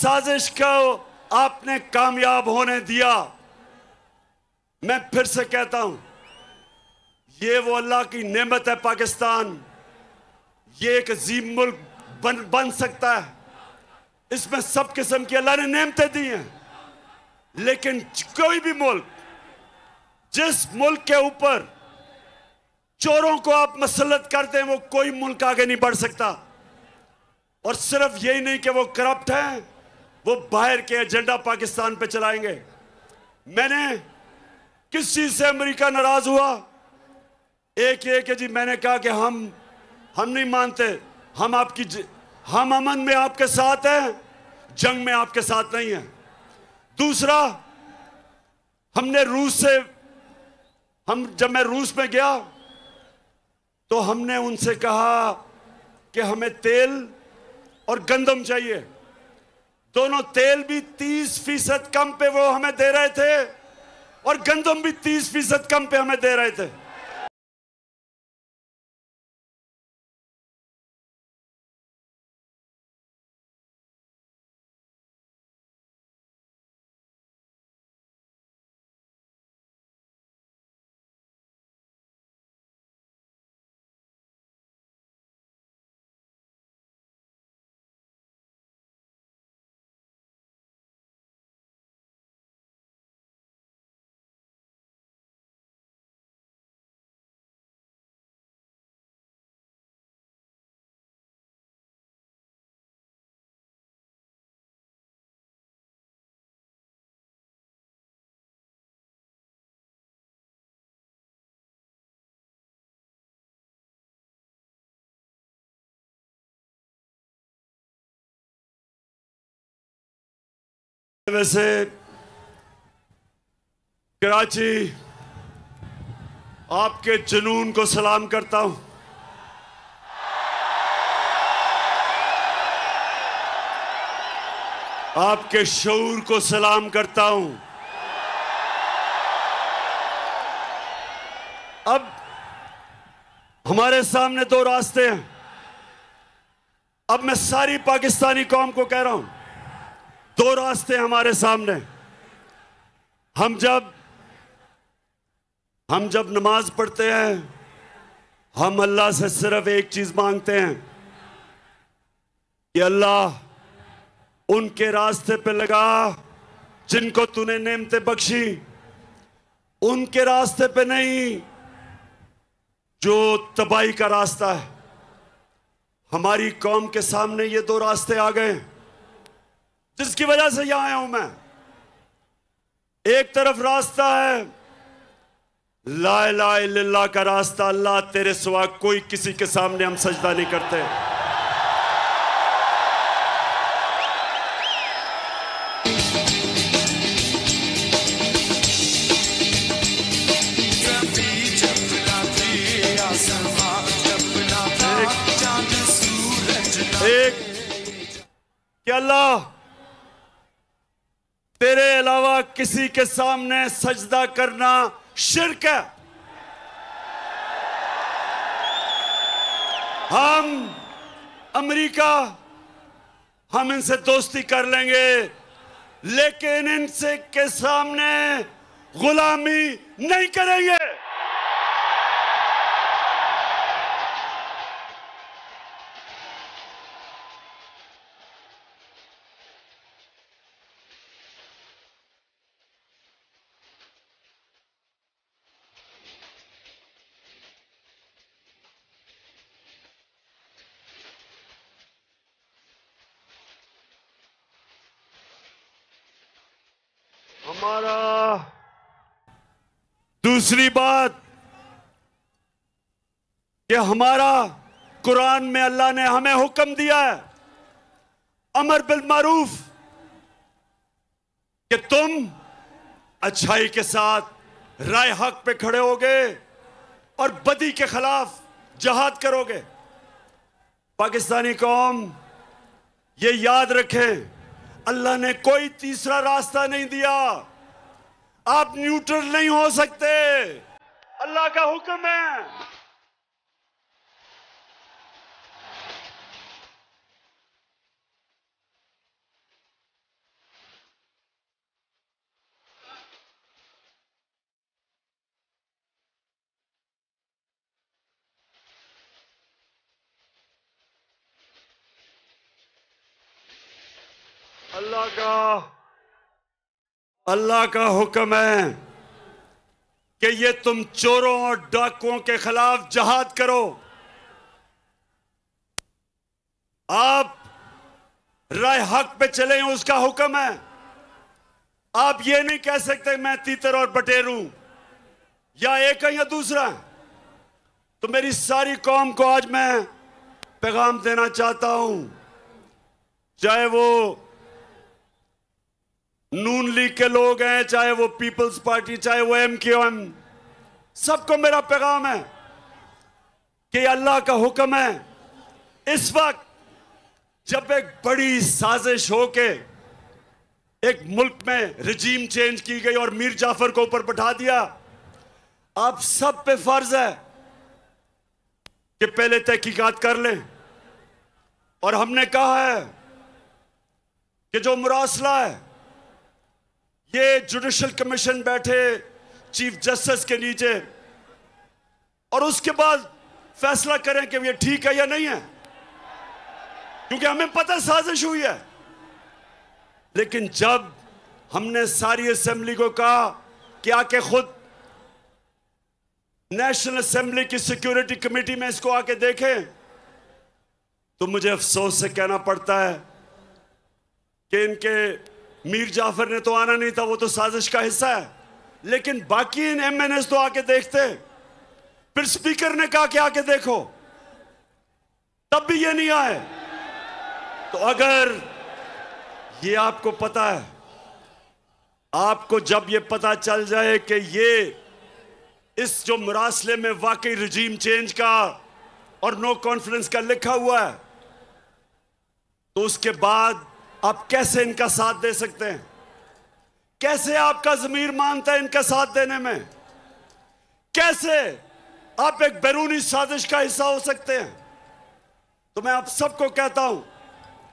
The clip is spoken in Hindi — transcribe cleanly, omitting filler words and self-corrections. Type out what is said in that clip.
साजिश को आपने कामयाब होने दिया। मैं फिर से कहता हूं, ये वो अल्लाह की नेमत है पाकिस्तान। ये एक अजीम मुल्क बन सकता है। इसमें सब किस्म की अल्लाह ने नेमतें दी हैं। लेकिन कोई भी मुल्क, जिस मुल्क के ऊपर चोरों को आप मसलत कर दें, वो कोई मुल्क आगे नहीं बढ़ सकता। और सिर्फ यही नहीं कि वो करप्ट हैं, वो बाहर के एजेंडा पाकिस्तान पे चलाएंगे। मैंने किस चीज से अमेरिका नाराज हुआ? एक ये कि जी मैंने कहा कि हम नहीं मानते, हम अमन में आपके साथ हैं, जंग में आपके साथ नहीं हैं। दूसरा, हमने रूस से, जब मैं रूस में गया तो हमने उनसे कहा कि हमें तेल और गंदम चाहिए। दोनों, तेल भी 30% कम पे वो हमें दे रहे थे और गंदम भी 30% कम पे हमें दे रहे थे। वैसे कराची आपके जुनून को सलाम करता हूं। आपके शऊर को सलाम करता हूं। अब हमारे सामने दो रास्ते हैं। अब मैं सारी पाकिस्तानी कौम को कह रहा हूं, दो रास्ते हमारे सामने। हम जब नमाज पढ़ते हैं, हम अल्लाह से सिर्फ एक चीज मांगते हैं कि अल्लाह उनके रास्ते पे लगा जिनको तूने नेमतें बख्शी, उनके रास्ते पे नहीं जो तबाही का रास्ता है। हमारी कौम के सामने ये दो रास्ते आ गए, जिसकी वजह से यहां आया हूं मैं। एक तरफ रास्ता है ला इलाहा इल्लल्लाह का रास्ता, अल्लाह तेरे सिवा कोई किसी के सामने हम सजदा नहीं करते। एक कि अल्लाह तेरे अलावा किसी के सामने सजदा करना शिर्क है। हम अमेरिका, हम इनसे दोस्ती कर लेंगे, लेकिन इनसे के सामने गुलामी नहीं करेंगे। हमारा दूसरी बात कि हमारा कुरान में अल्लाह ने हमें हुक्म दिया है अमर बिल मारूफ, कि तुम अच्छाई के साथ राय हक पे खड़े होगे और बदी के खिलाफ जहाद करोगे। पाकिस्तानी कौम ये याद रखें, अल्लाह ने कोई तीसरा रास्ता नहीं दिया। आप न्यूट्रल नहीं हो सकते, अल्लाह का हुक्म है। अल्लाह का हुक्म है कि ये तुम चोरों और डाकुओं के खिलाफ जहाद करो। आप राय हक पे चले, उसका हुक्म है। आप ये नहीं कह सकते मैं तीतर और बटेर हूं, या एक है या दूसरा। तो मेरी सारी कौम को आज मैं पैगाम देना चाहता हूं, चाहे वो नून लीग के लोग हैं, चाहे वो पीपल्स पार्टी, चाहे वो MQM, सबको मेरा पैगाम है कि अल्लाह का हुक्म है। इस वक्त जब एक बड़ी साजिश होके एक मुल्क में रजीम चेंज की गई और मीर जाफर को ऊपर बैठा दिया, आप सब पे फर्ज है कि पहले तहकीकात कर लें। और हमने कहा है कि जो मुरासला है, ये जुडिशल कमीशन बैठे चीफ जस्टिस के नीचे और उसके बाद फैसला करें कि ये ठीक है या नहीं है, क्योंकि हमें पता साजिश हुई है। लेकिन जब हमने सारी असेंबली को कहा कि आके खुद नेशनल असेंबली की सिक्योरिटी कमेटी में इसको आके देखें, तो मुझे अफसोस से कहना पड़ता है कि इनके मीर जाफर ने तो आना नहीं था, वो तो साजिश का हिस्सा है, लेकिन बाकी इन MNAs तो आके देखते। फिर स्पीकर ने कहा कि आके देखो, तब भी ये नहीं आए। तो अगर ये आपको पता है, आपको जब ये पता चल जाए कि ये इस जो मुरासले में वाकई रजीम चेंज का और नो कॉन्फ्रेंस का लिखा हुआ है, तो उसके बाद आप कैसे इनका साथ दे सकते हैं? कैसे आपका ज़मीर मानता है इनका साथ देने में? कैसे आप एक बैरूनी साजिश का हिस्सा हो सकते हैं? तो मैं आप सबको कहता हूं